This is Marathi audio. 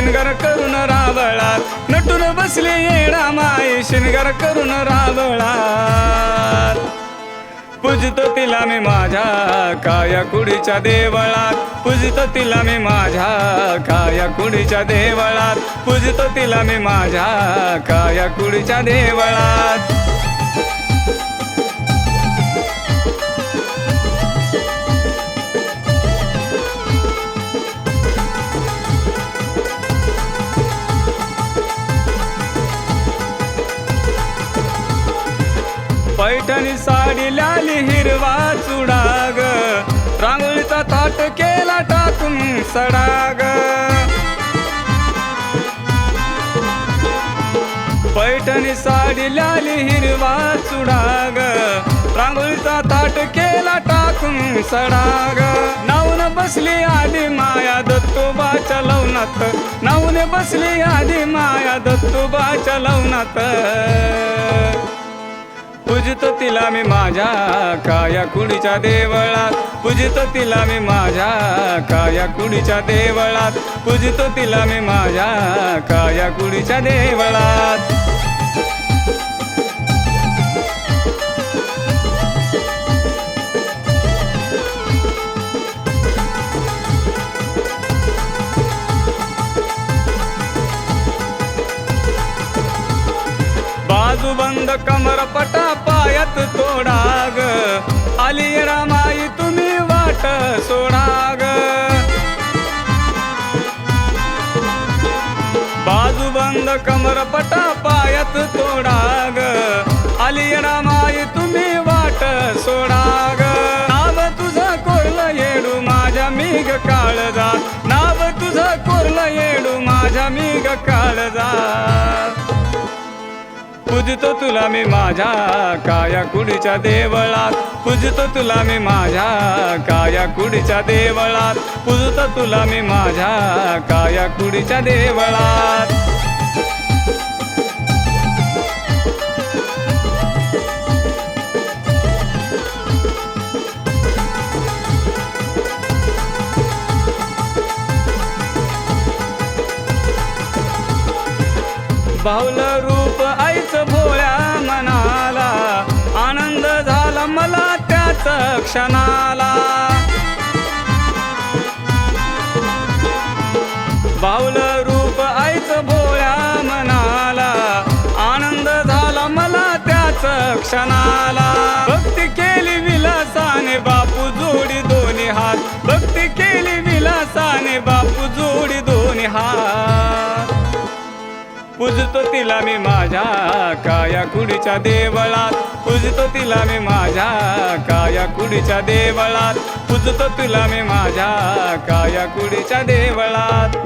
शिणगार करून राबळात, नटून बसली येडा माई शिणगार करून राबळात। पूजितो तिला मी माझ्या काया कुडीच्या देवळात, पूजितो तिला मी माझ्या काया कुडीच्या देवळात, पूजितो तिला मी माझ्या काया कुडीच्या देवळात। पैठणी साडी लाली हिरवा चुडाग, रांगोळीचा ताट केला टाकून सडाग। पैठणी साडी लाली हिरवा चुडाग, रांगोळीचा ताट केला टाकून सडाग। नावून बसली आधी माया दत्तोबाच्या लवनात, नावून बसली आधी माया दत्तोबाच्या लवनात। पूजितो तिला मी माझ्या काया कुडीच्या देवळात, पूजितो तिला मी माझ्या काया कुडीच्या देवळात, पूजितो तिला मी माझ्या काया कुडीच्या देवळात। बाजूबंद कमर पटा पायात तोडाग, आली येडा माई तुम्ही वाट सोडाग। बाजूबंद कमर पटा पायात तोडाग, आली येडा माई तुम्ही वाट सोडाग। नाव तुझं कोरलं येडू माझ्या मीग काळजा, नाव तुझं कोरलं येडू माझ्या मीग काळजा। पूजितो तुला मी माझ्या काया कुडीच्या देवळात, पूजितो तुला मी माझ्या काया कुडीच्या देवळात, पूजितो तुला मी माझ्या काया कुडीच्या देवळात। बाहुलं रूप आईचं भोळ्या मनाला, आनंद झाला मला त्याच क्षणाला। बाहुलं रूप आईचं भोळ्या मनाला, आनंद झाला मला त्याच क्षणाला। भक्ती केली विलासाने बापू जोडी दोन्ही हात, भक्ती केली विलासाने बापू जोडी दोन्ही हात। पूजितो तिला मी माझ्या काया कुडीच्या देवळात, पूजितो तिला मी माझ्या काया कुडीच्या देवळात, पूजितो तिला मी माझ्या काया कुडीच्या देवळात।